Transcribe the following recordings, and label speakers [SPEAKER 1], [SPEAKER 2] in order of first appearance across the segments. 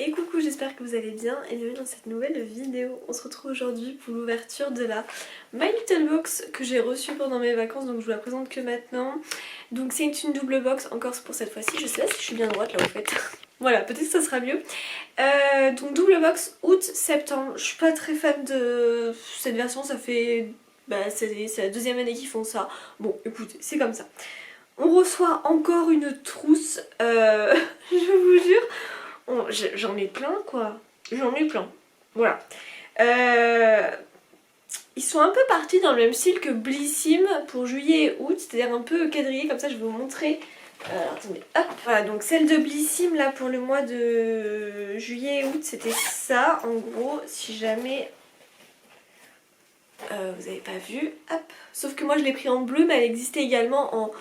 [SPEAKER 1] Et coucou, j'espère que vous allez bien et bienvenue dans cette nouvelle vidéo. On se retrouve aujourd'hui pour l'ouverture de la My Little Box que j'ai reçue pendant mes vacances, donc je vous la présente que maintenant. Donc c'est une double box, encore pour cette fois-ci, je sais pas si je suis bien droite là en fait. Voilà, peut-être que ça sera mieux. Donc double box août-septembre. Je suis pas très fan de cette version, ça fait... c'est la deuxième année qu'ils font ça. Bon écoutez, c'est comme ça. On reçoit encore une trousse, je vous jure. J'en ai plein quoi, j'en ai plein, voilà. Ils sont un peu partis dans le même style que Blissim pour juillet et août, c'est-à-dire un peu quadrillé comme ça, je vais vous montrer. Alors, attendez, hop, voilà, donc celle de Blissim là pour le mois de juillet et août c'était ça, en gros, si jamais vous avez pas vu, hop. Sauf que moi je l'ai pris en bleu, mais elle existait également en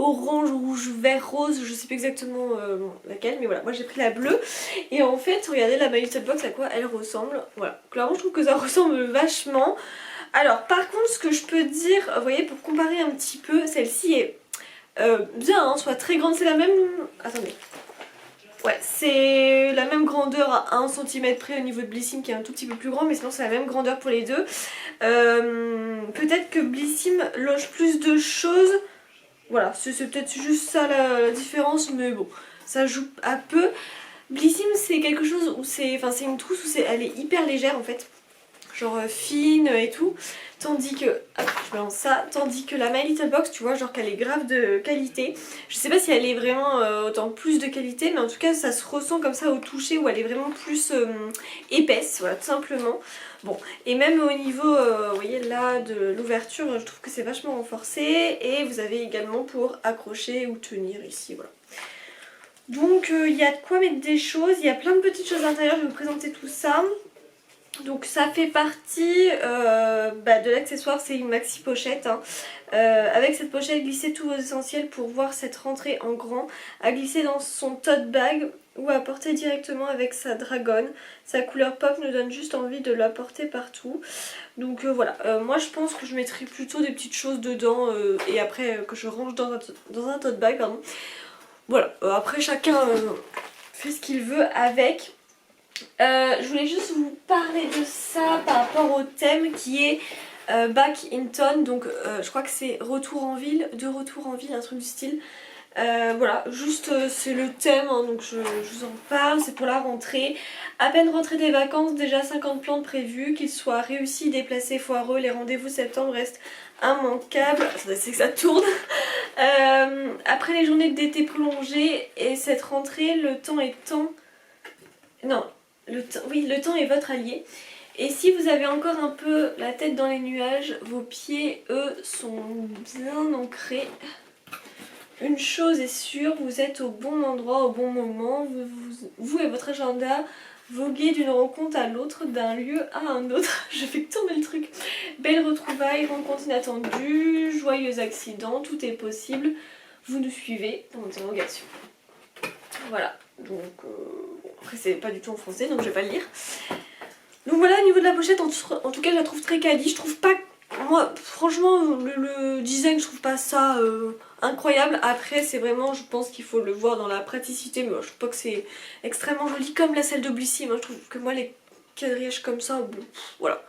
[SPEAKER 1] orange, rouge, vert, rose, je sais plus exactement laquelle, mais voilà, moi j'ai pris la bleue. Et en fait, regardez la My Little Box à quoi elle ressemble. Voilà, clairement je trouve que ça ressemble vachement. Alors par contre, ce que je peux dire, vous voyez, pour comparer un petit peu, celle-ci est bien, hein, soit très grande, c'est la même... Attendez. Ouais, c'est la même grandeur à 1 cm près au niveau de Blissim qui est un tout petit peu plus grand, mais sinon c'est la même grandeur pour les deux. Peut-être que Blissim loge plus de choses. Voilà, c'est peut-être juste ça la différence, mais bon, ça joue à peu. Blissim c'est quelque chose où c'est... Enfin c'est une trousse où elle est hyper légère en fait. Genre fine et tout. Tandis que... Hop, je balance ça. Tandis que la My Little Box, tu vois, genre qu'elle est grave de qualité. Je sais pas si elle est vraiment autant plus de qualité, mais en tout cas ça se ressent comme ça au toucher où elle est vraiment plus épaisse, voilà, tout simplement. Bon, et même au niveau, vous voyez là, de l'ouverture, je trouve que c'est vachement renforcé. Et vous avez également pour accrocher ou tenir ici, voilà. Donc il y a de quoi mettre des choses, il y a plein de petites choses à l'intérieur, je vais vous présenter tout ça. Donc ça fait partie de l'accessoire, c'est une maxi pochette. Hein. Avec cette pochette, glissez tous vos essentiels pour voir cette rentrée en grand. À glisser dans son tote bag ou à porter directement avec sa dragonne. Sa couleur pop nous donne juste envie de la porter partout. Donc voilà, moi je pense que je mettrai plutôt des petites choses dedans et après que je range dans un tote bag. Pardon. Voilà, après chacun fait ce qu'il veut avec. Je voulais juste vous parler de ça par rapport au thème qui est Back in Town, donc je crois que c'est retour en ville, de retour en ville, un truc du style. Voilà, juste c'est le thème, hein, donc je vous en parle, c'est pour la rentrée. À peine rentrée des vacances, déjà 50 plantes prévues, qu'ils soient réussis, déplacés, foireux, les rendez-vous septembre restent immanquables. C'est que ça tourne. Après les journées d'été prolongées et cette rentrée, le temps étant... Non, le temps est votre allié. Et si vous avez encore un peu la tête dans les nuages, vos pieds, eux, sont bien ancrés. Une chose est sûre, vous êtes au bon endroit, au bon moment. Vous et votre agenda voguez d'une rencontre à l'autre, d'un lieu à un autre. Je fais que tourner le truc. Belle retrouvaille, rencontre inattendue, joyeux accident, tout est possible. Vous nous suivez dans nos interrogations. Voilà, donc après c'est pas du tout en français donc je vais pas le lire. Donc voilà, au niveau de la pochette, en tout cas je la trouve très quali. Je trouve pas, moi franchement le design je trouve pas ça incroyable. Après c'est vraiment, je pense qu'il faut le voir dans la praticité, mais moi, je trouve pas que c'est extrêmement joli comme la celle de Blissim. Je trouve que moi les quadrillages comme ça, bon, voilà.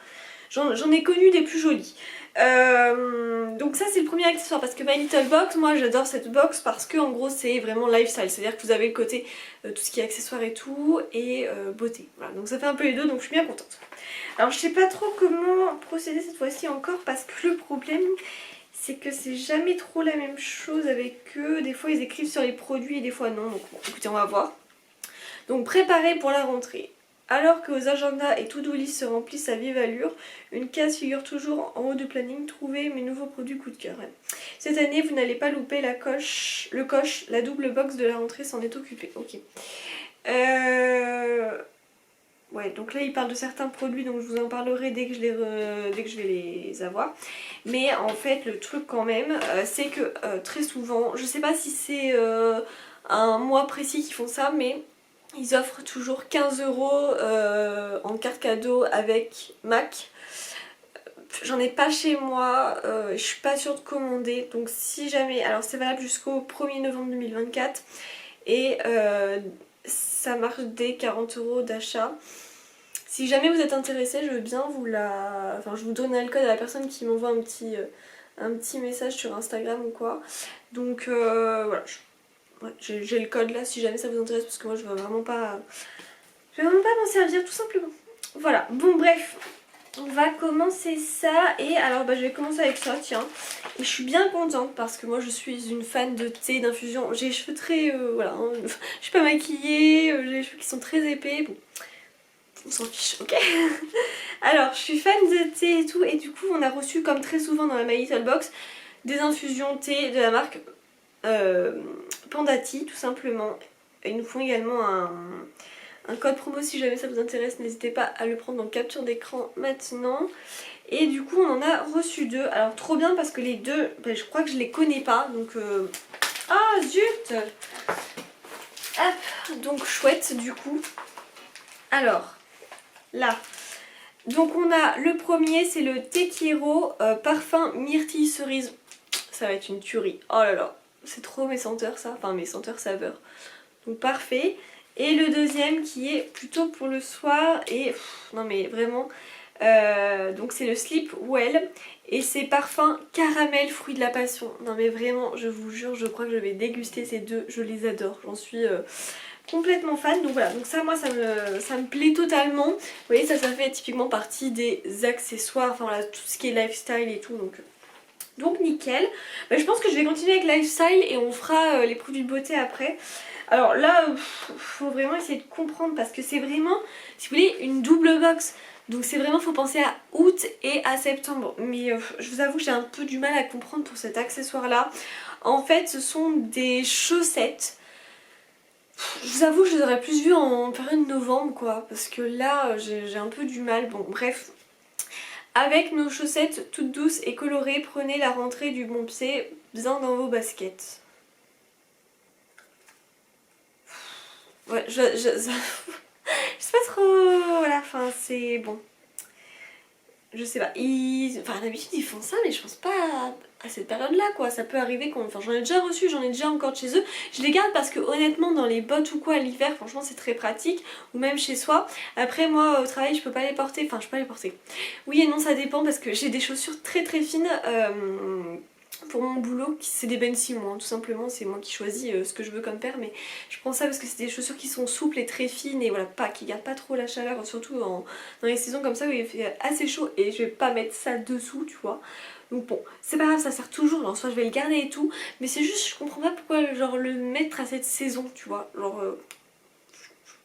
[SPEAKER 1] J'en ai connu des plus jolis. Donc ça c'est le premier accessoire parce que My Little Box, moi j'adore cette box parce que en gros c'est vraiment lifestyle, c'est à dire que vous avez le côté tout ce qui est accessoires et tout et beauté, voilà, donc ça fait un peu les deux, donc je suis bien contente. Alors je sais pas trop comment procéder cette fois-ci encore parce que le problème c'est que c'est jamais trop la même chose avec eux, des fois ils écrivent sur les produits et des fois non, donc bon, écoutez on va voir. Donc préparez pour la rentrée. Alors que vos agendas et to-do list se remplissent à vive allure, une case figure toujours en haut du planning, trouver mes nouveaux produits coup de cœur. Cette année, vous n'allez pas louper la la double box de la rentrée s'en est occupée. Ok. Ouais, donc là il parle de certains produits, donc je vous en parlerai dès que je vais les avoir. Mais en fait, le truc quand même, c'est que très souvent, je sais pas si c'est un mois précis qui font ça, mais... Ils offrent toujours 15 € en carte cadeau avec Mac. J'en ai pas chez moi, je suis pas sûre de commander. Donc si jamais, alors c'est valable jusqu'au 1er novembre 2024. Et ça marche dès 40 € d'achat. Si jamais vous êtes intéressé, je veux bien vous la... Enfin, je vous donnerai le code à la personne qui m'envoie un petit message sur Instagram ou quoi. Donc voilà, ouais, j'ai le code là si jamais ça vous intéresse parce que moi je veux vraiment pas... Je vais vraiment pas m'en servir tout simplement. Voilà, bon bref, on va commencer ça et alors je vais commencer avec ça, tiens. Et je suis bien contente parce que moi je suis une fan de thé, d'infusion. J'ai les cheveux très... voilà, hein, je suis pas maquillée, j'ai les cheveux qui sont très épais, bon... On s'en fiche, ok. Alors, je suis fan de thé et tout, et du coup, on a reçu, comme très souvent dans la My Little Box, des infusions thé de la marque Panda Tea, tout simplement. Ils nous font également un code promo si jamais ça vous intéresse, n'hésitez pas à le prendre en capture d'écran maintenant. Et du coup, on en a reçu 2. Alors, trop bien parce que les deux, je crois que je les connais pas, donc... Ah, zut. Hop, donc chouette, du coup. Alors... Là, donc on a le premier, c'est le Tequiero parfum myrtille cerise. Ça va être une tuerie. Oh là là, c'est trop mes senteurs ça, enfin mes senteurs saveurs. Donc parfait. Et le deuxième qui est plutôt pour le soir et non mais vraiment, donc c'est le Sleep Well et c'est parfum caramel fruit de la passion. Non mais vraiment, je vous jure, je crois que je vais déguster ces deux, je les adore, j'en suis... complètement fan, donc voilà, donc ça moi ça me plaît totalement. Vous voyez, ça fait typiquement partie des accessoires, enfin voilà, tout ce qui est lifestyle et tout, donc nickel. Je pense que je vais continuer avec lifestyle et on fera les produits de beauté après. Alors là, faut vraiment essayer de comprendre parce que c'est vraiment, si vous voulez, une double box. Donc c'est vraiment, faut penser à août et à septembre. Mais je vous avoue que j'ai un peu du mal à comprendre pour cet accessoire là. En fait, ce sont des chaussettes. Je vous avoue que je les aurais plus vues en période novembre quoi, parce que là j'ai un peu du mal, bon bref. Avec nos chaussettes toutes douces et colorées, prenez la rentrée du bon pied bien dans vos baskets. Ouais, je sais pas trop, voilà, enfin c'est bon. Je sais pas, enfin d'habitude ils font ça mais je pense pas à cette période là quoi, ça peut arriver quand... Enfin j'en ai déjà reçu, j'en ai déjà encore de chez eux. Je les garde parce que honnêtement dans les bottes ou quoi à l'hiver franchement c'est très pratique, ou même chez soi. Après moi au travail je peux pas les porter, enfin je peux pas les porter. Oui et non ça dépend parce que j'ai des chaussures très très fines pour mon boulot, c'est des Ben Simon, tout simplement, c'est moi qui choisis ce que je veux comme paire, mais je prends ça parce que c'est des chaussures qui sont souples et très fines et voilà, qui gardent pas trop la chaleur, surtout dans les saisons comme ça où il fait assez chaud et je vais pas mettre ça dessous, tu vois. Donc bon, c'est pas grave, ça sert toujours, en soi je vais le garder et tout, mais c'est juste, je comprends pas pourquoi genre le mettre à cette saison, tu vois, genre...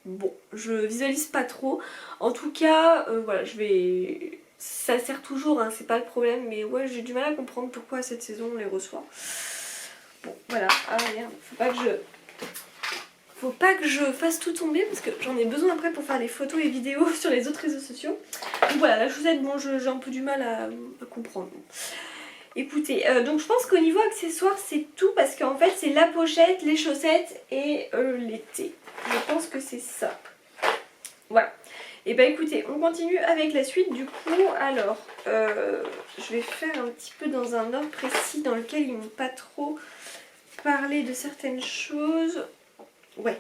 [SPEAKER 1] bon, je visualise pas trop, en tout cas, voilà, je vais... Ça sert toujours, hein, c'est pas le problème, mais ouais, j'ai du mal à comprendre pourquoi cette saison on les reçoit. Bon, voilà. Ah merde, faut pas que je fasse tout tomber parce que j'en ai besoin après pour faire les photos et vidéos sur les autres réseaux sociaux. Donc voilà, la chaussette, bon, j'ai un peu du mal à comprendre. Écoutez, donc je pense qu'au niveau accessoires, c'est tout parce qu'en fait, c'est la pochette, les chaussettes et l'été. Je pense que c'est ça. Voilà. Et bah écoutez, on continue avec la suite du coup. Alors, je vais faire un petit peu dans un ordre précis dans lequel ils m'ont pas trop parlé de certaines choses. Ouais,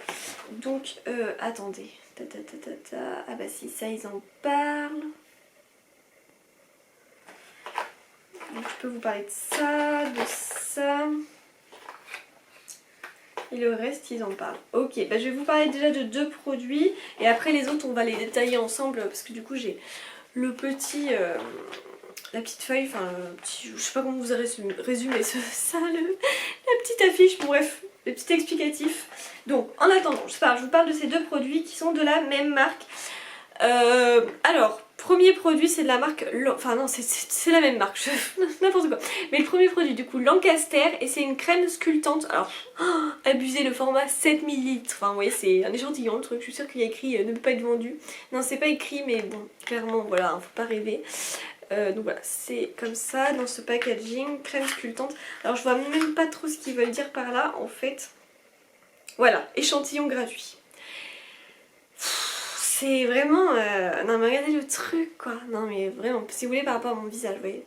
[SPEAKER 1] donc attendez. Ah bah si, ça ils en parlent. Donc je peux vous parler de ça, de ça. Et le reste ils en parlent. Ok, bah je vais vous parler déjà de 2 produits. Et après les autres on va les détailler ensemble. Parce que du coup j'ai le petit... la petite feuille, enfin je sais pas comment vous résumer ça, la petite affiche, bon, bref, le petit explicatif. Donc en attendant, je vous parle de ces 2 produits qui sont de la même marque. Alors, premier produit c'est de la marque, enfin non c'est la même marque, n'importe quoi. Mais le premier produit du coup Lancaster et c'est une crème sculptante. Alors, abusez, le format 7 ml. Enfin vous voyez c'est un échantillon le truc, je suis sûre qu'il y a écrit ne peut pas être vendu. Non c'est pas écrit mais bon clairement voilà, hein, faut pas rêver. Donc voilà, c'est comme ça dans ce packaging, crème sculptante. Alors je vois même pas trop ce qu'ils veulent dire par là en fait. Voilà, échantillon gratuit. C'est vraiment... Non mais regardez le truc quoi. Non mais vraiment, si vous voulez par rapport à mon visage, vous voyez.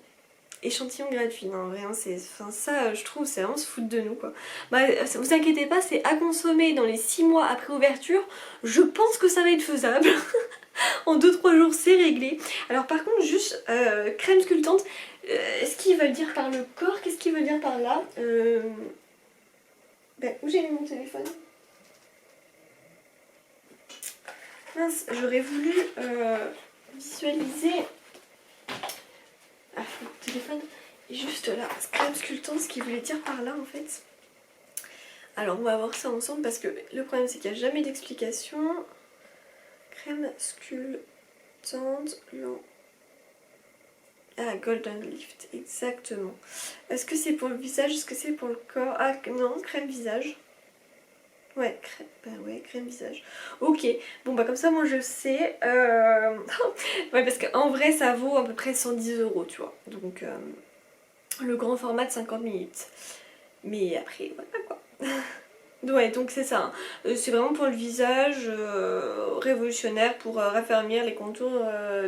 [SPEAKER 1] échantillon gratuit. Non, rien, enfin, ça, je trouve, c'est vraiment se foutre de nous, quoi. Bah, vous inquiétez pas, c'est à consommer dans les 6 mois après ouverture. Je pense que ça va être faisable. En 2-3 jours, c'est réglé. Alors, par contre, juste crème sculptante. Est-ce qu'ils veulent dire par le corps? Qu'est-ce qu'ils veulent dire par là? Ben, où j'ai mis mon téléphone? Mince, j'aurais voulu visualiser. Ah, le téléphone est juste là. Crème sculptante, ce qu'il voulait dire par là en fait. Alors on va voir ça ensemble parce que le problème c'est qu'il n'y a jamais d'explication. Crème sculptante, ah, Golden Lift, exactement. Est-ce que c'est pour le visage? Est-ce que c'est pour le corps? Ah non, crème visage. Ouais, crème visage. Ok, bon bah comme ça moi je sais. Ouais, parce qu'en vrai ça vaut à peu près 110 €, tu vois. Donc le grand format de 50 minutes. Mais après, voilà quoi. Ouais, donc c'est ça. C'est vraiment pour le visage, révolutionnaire pour raffermir les contours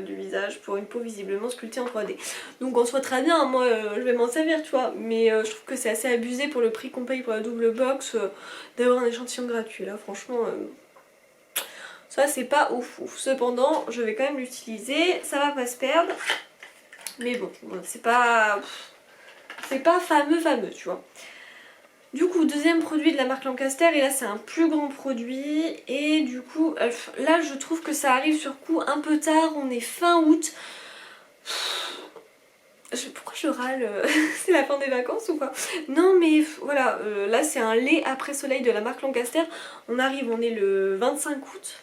[SPEAKER 1] du visage pour une peau visiblement sculptée en 3D. Donc on soit très bien, moi je vais m'en servir, tu vois. Mais je trouve que c'est assez abusé pour le prix qu'on paye pour la double box d'avoir un échantillon gratuit. Là, franchement, ça c'est pas ouf. Cependant, je vais quand même l'utiliser. Ça va pas se perdre. Mais bon, c'est pas fameux, tu vois. Du coup, deuxième produit de la marque Lancaster, et là c'est un plus grand produit, et du coup, là je trouve que ça arrive sur coup un peu tard, on est fin août. Pourquoi je râle? C'est la fin des vacances ou quoi? Non mais voilà, là c'est un lait après soleil de la marque Lancaster, on est le 25 août,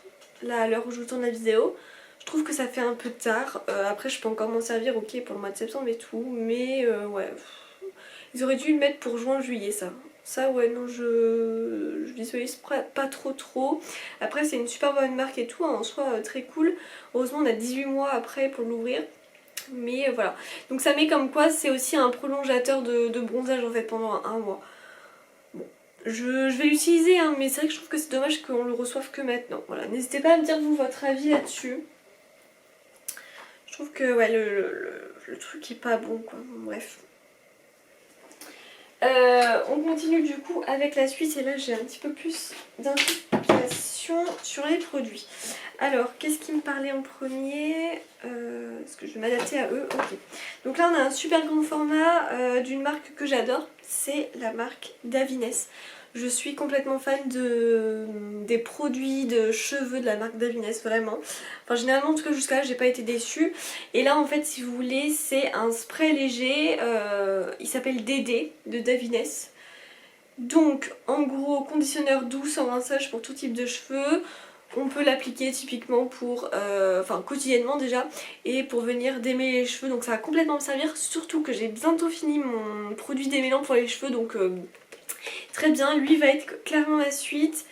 [SPEAKER 1] là à l'heure où je vous tourne la vidéo. Je trouve que ça fait un peu tard, après je peux encore m'en servir, ok, pour le mois de septembre et tout, mais ouais, ils auraient dû le mettre pour juin-juillet ça. Ça ouais non je visualise pas trop. Après c'est une super bonne marque et tout, hein, en soi très cool. Heureusement on a 18 mois après pour l'ouvrir. Mais voilà. Donc ça met comme quoi c'est aussi un prolongateur de bronzage en fait pendant un mois. Bon. Je vais l'utiliser hein, mais c'est vrai que je trouve que c'est dommage qu'on le reçoive que maintenant. Voilà. N'hésitez pas à me dire vous votre avis là-dessus. Je trouve que ouais le truc est pas bon quoi. Bref. On continue du coup avec la suite et là j'ai un petit peu plus d'indications sur les produits. Alors qu'est-ce qui me parlait en premier? Est-ce que je vais m'adapter à eux? Ok. Donc là on a un super grand format d'une marque que j'adore, c'est la marque Davines. Je suis complètement fan des produits de cheveux de la marque Davines, vraiment. Enfin généralement en tout cas jusqu'à là j'ai pas été déçue. Et là en fait si vous voulez c'est un spray léger, il s'appelle DD de Davines. Donc en gros conditionneur doux sans rinçage pour tout type de cheveux. On peut l'appliquer typiquement pour, enfin quotidiennement déjà, et pour venir démêler les cheveux, donc ça va complètement me servir, surtout que j'ai bientôt fini mon produit démêlant pour les cheveux, donc très bien, lui va être clairement la suite.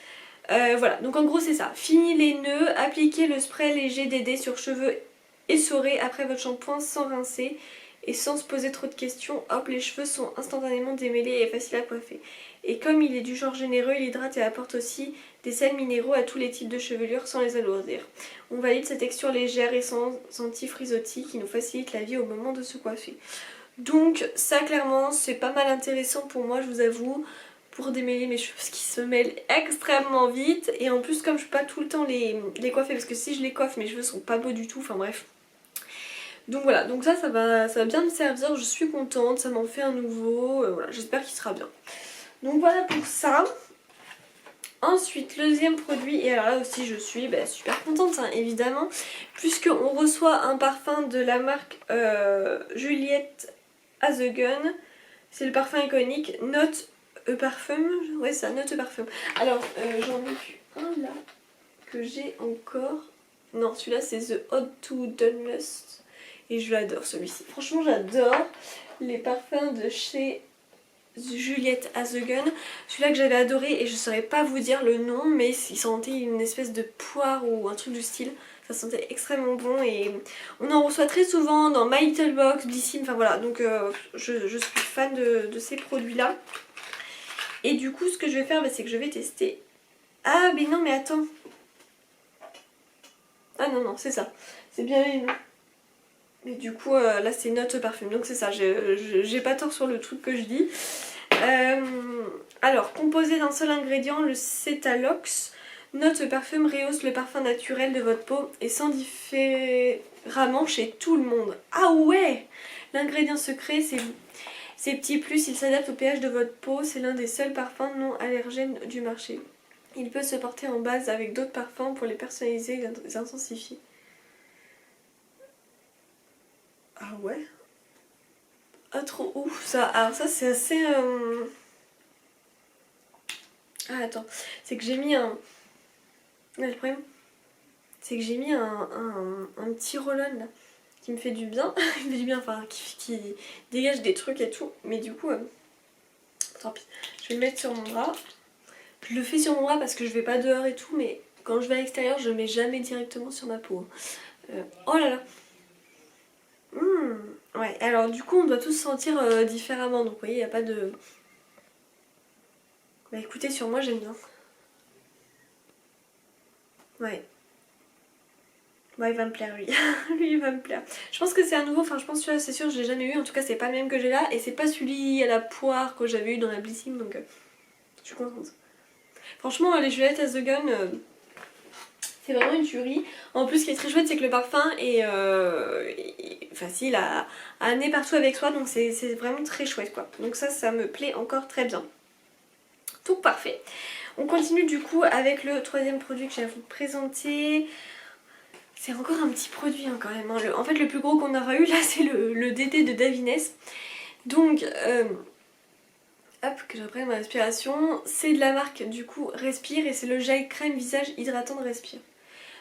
[SPEAKER 1] Voilà, donc en gros c'est ça, fini les nœuds, appliquez le spray léger DD sur cheveux essorés après votre shampoing sans rincer et sans se poser trop de questions, hop les cheveux sont instantanément démêlés et faciles à coiffer. Et comme il est du genre généreux, il hydrate et apporte aussi des sels minéraux à tous les types de chevelure sans les alourdir. On valide sa texture légère et sans anti-frisottis qui nous facilite la vie au moment de se coiffer. Donc ça clairement c'est pas mal intéressant pour moi je vous avoue, pour démêler mes cheveux parce qu'ils se mêlent extrêmement vite. Et en plus comme je peux pas tout le temps les coiffer parce que si je les coiffe mes cheveux sont pas beaux du tout, enfin bref. Donc voilà, donc ça va bien me servir, je suis contente, ça m'en fait un nouveau, voilà, j'espère qu'il sera bien. Donc voilà pour ça. Ensuite, le deuxième produit, et alors là aussi je suis super contente hein, évidemment, puisqu'on reçoit un parfum de la marque Juliette As a Gun. C'est le parfum iconique Note a Parfum, ouais ça, Note a Parfum. Alors j'en ai vu un là, que j'ai encore, non celui-là c'est The Ode to Dunlust, et je l'adore celui-ci. Franchement j'adore les parfums de chez Juliette As a Gun. Celui-là que j'avais adoré et je saurais pas vous dire le nom mais il sentait une espèce de poire ou un truc du style. Ça sentait extrêmement bon et on en reçoit très souvent dans My Little Box, Blissim, enfin voilà. Donc je suis fan de ces produits-là. Et du coup ce que je vais faire c'est que je vais tester... Ah mais non mais attends. Ah non c'est ça. C'est bien les noms. Mais du coup là c'est note parfum, donc c'est ça, j'ai pas tort sur le truc que je dis. Alors, composé d'un seul ingrédient, le Cétalox, note parfum rehausse le parfum naturel de votre peau et sent différemment chez tout le monde. Ah ouais! L'ingrédient secret, c'est vous. Ces petits plus, il s'adapte au pH de votre peau, c'est l'un des seuls parfums non allergènes du marché. Il peut se porter en base avec d'autres parfums pour les personnaliser et les intensifier. Ah ouais? Ah trop ouf ça. Alors ça c'est assez... Ah attends, c'est que j'ai mis un... Ouais, le problème, c'est que j'ai mis un petit roll-on là, qui me fait du bien, qui me fait du bien, enfin qui dégage des trucs et tout, mais du coup, tant pis, je vais le mettre sur mon bras. Je le fais sur mon bras parce que je vais pas dehors et tout, mais quand je vais à l'extérieur, je le mets jamais directement sur ma peau. Oh là là. Ouais, alors du coup, on doit tous sentir différemment, donc vous voyez, il n'y a pas de... Bah écoutez, sur moi, j'aime bien. Ouais. Bah il va me plaire lui, lui il va me plaire. Je pense que c'est un nouveau, enfin je pense que celui-là c'est sûr je l'ai jamais eu, en tout cas c'est pas le même que j'ai là et c'est pas celui à la poire que j'avais eu dans la Blissing donc je suis contente. Franchement les Juliette as the Gun c'est vraiment une tuerie. En plus ce qui est très chouette c'est que le parfum est facile à amener partout avec soi donc c'est vraiment très chouette quoi. Donc ça me plaît encore très bien. Tout parfait. On continue du coup avec le troisième produit que j'ai à vous présenter. C'est encore un petit produit hein, quand même. Hein. En fait le plus gros qu'on aura eu là c'est le DT de Davines. Donc hop que je reprenne ma respiration. C'est de la marque du coup Respire et c'est le gel crème visage hydratant de Respire.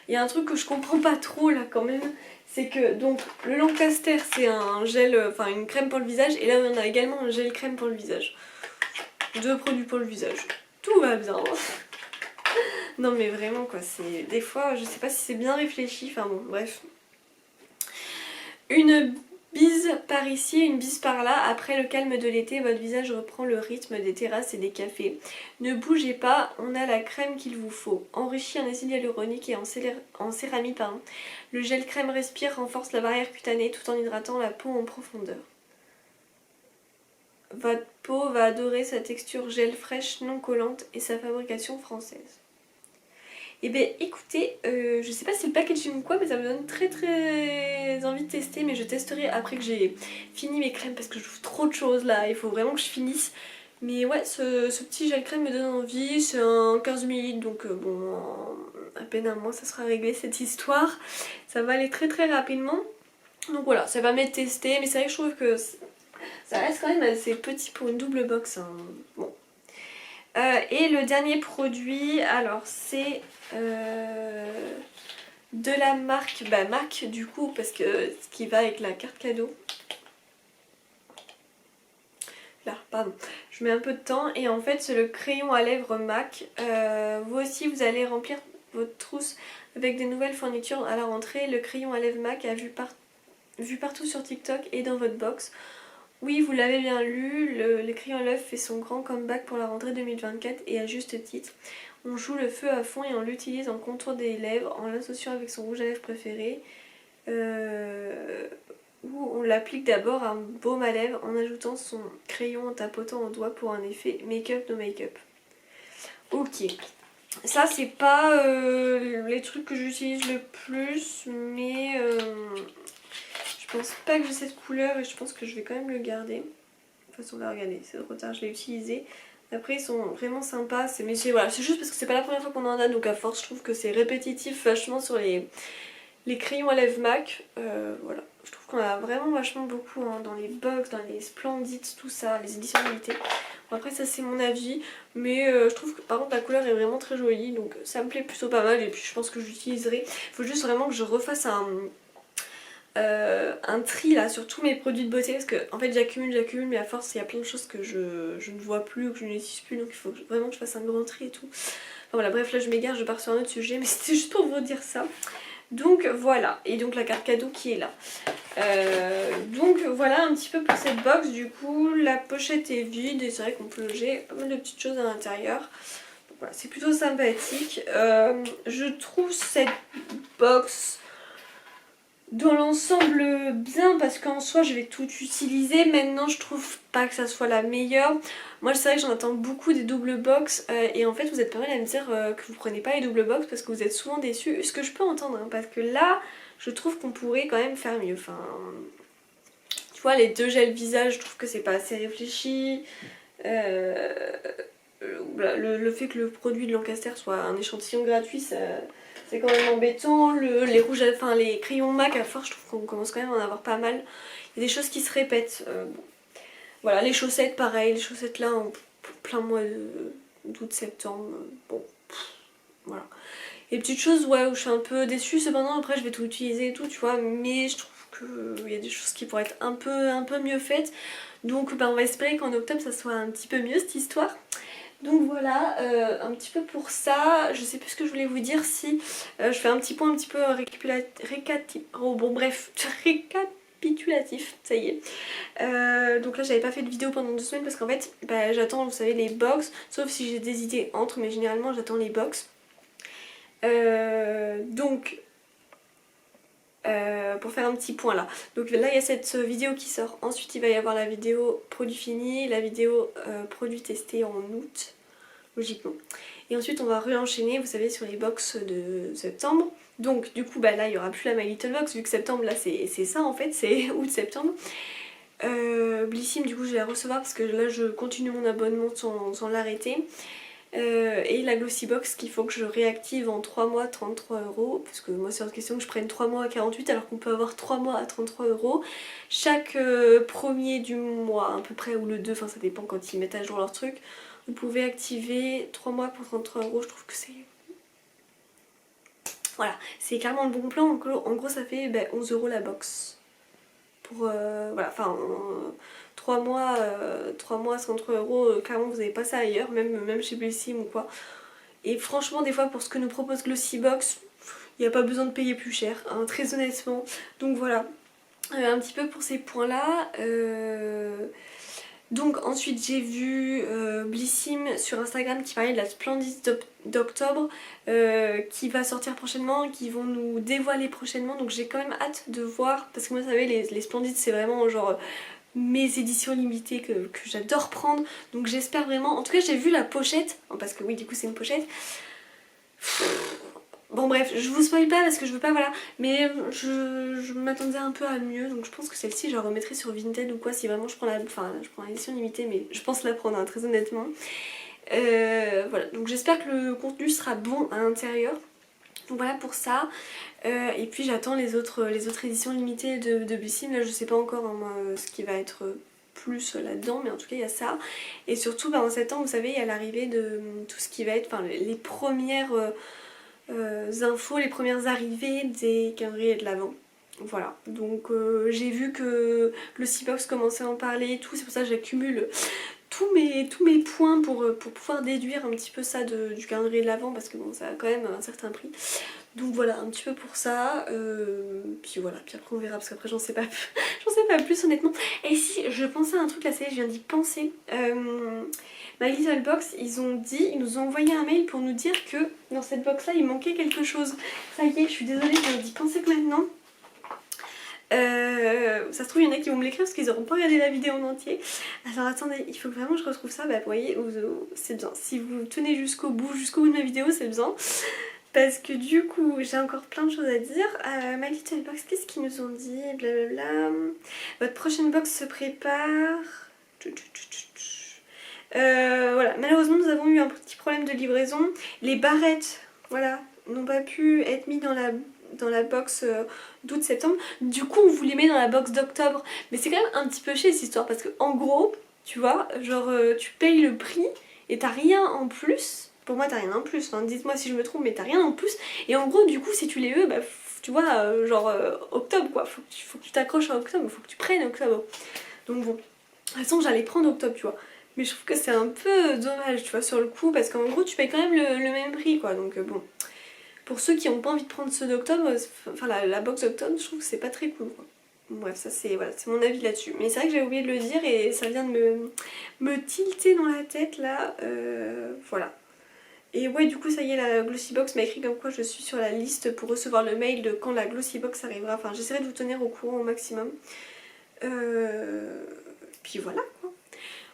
[SPEAKER 1] Il y a un truc que je comprends pas trop là quand même. C'est que donc le Lancaster c'est un gel, enfin une crème pour le visage et là on a également un gel crème pour le visage. Deux produits pour le visage. Tout va bien. Non mais vraiment quoi, c'est des fois je sais pas si c'est bien réfléchi, enfin bon bref. Une bise par ici, une bise par là, après le calme de l'été, votre visage reprend le rythme des terrasses et des cafés. Ne bougez pas, on a la crème qu'il vous faut. Enrichi en acide hyaluronique et en céramique, pardon. Le gel crème Respire renforce la barrière cutanée tout en hydratant la peau en profondeur. Votre peau va adorer sa texture gel fraîche non collante et sa fabrication française. Et bien écoutez, je sais pas si c'est le packaging ou quoi, mais ça me donne très envie de tester, mais je testerai après que j'ai fini mes crèmes parce que je trouve trop de choses là, il faut vraiment que je finisse. Mais ouais, ce petit gel crème me donne envie, c'est un 15 ml donc bon, en à peine un mois ça sera réglé cette histoire. Ça va aller très rapidement. Donc voilà, ça va m'être testé, mais c'est vrai que je trouve que ça reste quand même assez petit pour une double box. Hein. Bon. Et le dernier produit, alors c'est de la marque MAC du coup, parce que ce qui va avec la carte cadeau. Là, pardon, je mets un peu de temps et en fait c'est le crayon à lèvres MAC. Vous aussi vous allez remplir votre trousse avec des nouvelles fournitures à la rentrée. Le crayon à lèvres MAC a vu partout sur TikTok et dans votre box. Oui, vous l'avez bien lu, le crayon à lèvres fait son grand comeback pour la rentrée 2024 et à juste titre. On joue le feu à fond et on l'utilise en contour des lèvres, en l'associant avec son rouge à lèvres préféré. Ou on l'applique d'abord à un baume à lèvres en ajoutant son crayon en tapotant au doigt pour un effet make-up no make-up. Ok, ça c'est pas les trucs que j'utilise le plus, mais je pense pas que j'ai cette couleur et je pense que je vais quand même le garder. De toute façon, on va regarder, c'est trop tard, je l'ai utilisé. Après, ils sont vraiment sympas. Mais voilà, c'est juste parce que c'est pas la première fois qu'on en a, donc à force, je trouve que c'est répétitif vachement sur les crayons à lèvres MAC. Voilà, je trouve qu'on a vraiment vachement beaucoup hein, dans les box, dans les Splendides, tout ça, les éditions limitées. Bon, après, ça c'est mon avis, mais je trouve que par contre la couleur est vraiment très jolie, donc ça me plaît plutôt pas mal et puis je pense que j'utiliserai. Il faut juste vraiment que je refasse un tri là sur tous mes produits de beauté parce que en fait j'accumule mais à force il y a plein de choses que je ne vois plus ou que je n'utilise plus donc il faut vraiment que je fasse un grand tri et tout. Enfin voilà, bref là je m'égare, je pars sur un autre sujet mais c'était juste pour vous dire ça. Donc voilà, et donc la carte cadeau qui est là. Donc voilà un petit peu pour cette box. Du coup la pochette est vide et c'est vrai qu'on peut loger pas mal de petites choses à l'intérieur. Donc voilà, c'est plutôt sympathique. Je trouve cette box dans l'ensemble bien parce qu'en soi je vais tout utiliser. Maintenant je trouve pas que ça soit la meilleure. Moi c'est vrai que j'en attends beaucoup des double box et en fait vous êtes pas mal à me dire que vous prenez pas les double box parce que vous êtes souvent déçus. Ce que je peux entendre hein, parce que là je trouve qu'on pourrait quand même faire mieux. Enfin, tu vois les 2 gels visage je trouve que c'est pas assez réfléchi. Le fait que le produit de Lancaster soit un échantillon gratuit, c'est quand même embêtant. Les rouges, enfin les crayons MAC à force, je trouve qu'on commence quand même à en avoir pas mal. Il y a des choses qui se répètent. Bon. Voilà, les chaussettes, pareil, les chaussettes là en plein mois d'août-septembre. Bon, voilà. Les petites choses, ouais, où je suis un peu déçue. Cependant, après, je vais tout utiliser et tout, tu vois. Mais je trouve qu'il y a des choses qui pourraient être un peu mieux faites. Donc, bah, on va espérer qu'en octobre, ça soit un petit peu mieux cette histoire. Donc voilà, un petit peu pour ça. Je sais plus ce que je voulais vous dire si je fais un petit point un petit peu récapitulatif, ça y est. Donc là j'avais pas fait de vidéo pendant 2 semaines parce qu'en fait bah, j'attends, vous savez, les box, sauf si j'ai des idées entre, mais généralement j'attends les box. Donc pour faire un petit point là. Donc là il y a cette vidéo qui sort. Ensuite il va y avoir la vidéo produit fini, la vidéo produit testé en août, logiquement. Et ensuite on va réenchaîner, vous savez, sur les box de septembre. Donc du coup bah là il n'y aura plus la My Little Box vu que septembre là c'est ça en fait, c'est août-septembre. Blissim du coup je vais la recevoir parce que là je continue mon abonnement sans l'arrêter. Et la Glossy Box qu'il faut que je réactive en 3 mois 33 €, parce que moi c'est une question que je prenne 3 mois à 48 alors qu'on peut avoir 3 mois à 33 €. Chaque premier du mois à peu près, ou le 2, enfin ça dépend quand ils mettent à jour leur truc, vous pouvez activer 3 mois pour 33 €, je trouve que c'est... Voilà, c'est clairement le bon plan, en gros ça fait 11 € la box. Pour, voilà, enfin... 3 mois, 103 €, clairement vous n'avez pas ça ailleurs, même chez Blissim ou quoi. Et franchement des fois pour ce que nous propose Glossybox, il n'y a pas besoin de payer plus cher, hein, très honnêtement. Donc voilà, un petit peu pour ces points là. Donc ensuite j'ai vu Blissim sur Instagram qui parlait de la Splendid d'octobre qui va sortir prochainement, qui vont nous dévoiler prochainement. Donc j'ai quand même hâte de voir, parce que moi vous savez les Splendid c'est vraiment genre mes éditions limitées que j'adore prendre. Donc j'espère vraiment, en tout cas j'ai vu la pochette, parce que oui du coup c'est une pochette. Bon bref, je vous spoil pas parce que je veux pas, voilà, mais je m'attendais un peu à mieux, donc je pense que celle-ci je la remettrai sur Vinted ou quoi si vraiment je prends l'édition limitée, mais je pense la prendre hein, très honnêtement. Voilà, donc j'espère que le contenu sera bon à l'intérieur. Donc voilà pour ça. Et puis j'attends les autres éditions limitées de Blissim. Là je sais pas encore hein, moi, ce qui va être plus là-dedans, mais en tout cas il y a ça. Et surtout en septembre vous savez il y a l'arrivée de tout ce qui va être, enfin les premières infos, les premières arrivées des calendriers de l'Avent. Voilà, donc j'ai vu que le C-Box commençait à en parler et tout, c'est pour ça que j'accumule tous mes points pour pouvoir déduire un petit peu ça du calendrier de l'Avent parce que bon ça a quand même un certain prix. Donc voilà, un petit peu pour ça, puis voilà, puis après on verra parce qu'après j'en sais pas plus, j'en sais pas plus honnêtement. Et si, je pensais à un truc là, ça y est, je viens d'y penser. My Little Box, ils nous ont envoyé un mail pour nous dire que dans cette box là il manquait quelque chose. Ça y est, je suis désolée, je viens d'y penser que maintenant. Ça se trouve il y en a qui vont me l'écrire parce qu'ils n'auront pas regardé la vidéo en entier. Alors attendez, il faut que vraiment je retrouve ça, bah vous voyez, c'est bien. Si vous tenez jusqu'au bout de ma vidéo, c'est bien. Parce que du coup, j'ai encore plein de choses à dire. My Little Box, qu'est-ce qu'ils nous ont dit? Blablabla. Votre prochaine box se prépare. Voilà, malheureusement nous avons eu un petit problème de livraison. Les barrettes, voilà, n'ont pas pu être mis dans la box d'août-septembre. Du coup on vous les met dans la box d'octobre. Mais c'est quand même un petit peu chier cette histoire parce que en gros, tu vois, genre tu payes le prix et t'as rien en plus. Pour moi t'as rien en plus, enfin, dites-moi si je me trompe, mais t'as rien en plus. Et en gros du coup si tu les veux, bah tu vois, octobre quoi, faut que tu t'accroches à octobre, faut que tu prennes octobre. Donc bon, de toute façon j'allais prendre octobre tu vois. Mais je trouve que c'est un peu dommage tu vois sur le coup parce qu'en gros tu payes quand même le même prix quoi. Donc bon, pour ceux qui n'ont pas envie de prendre ceux d'octobre, enfin la box d'octobre je trouve que c'est pas très cool quoi. Bref, ça c'est voilà, mon avis là-dessus. Mais c'est vrai que j'ai oublié de le dire et ça vient de me tilter dans la tête là. Voilà. Et ouais, du coup ça y est, la Glossybox m'a écrit comme quoi je suis sur la liste pour recevoir le mail de quand la Glossybox arrivera. Enfin j'essaierai de vous tenir au courant au maximum. Puis voilà quoi.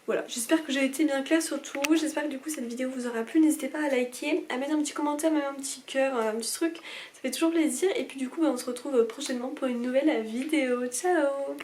[SPEAKER 1] Voilà, j'espère que j'ai été bien claire sur tout. J'espère que du coup cette vidéo vous aura plu. N'hésitez pas à liker, à mettre un petit commentaire, même un petit cœur, un petit truc. Ça fait toujours plaisir. Et puis du coup on se retrouve prochainement pour une nouvelle vidéo. Ciao!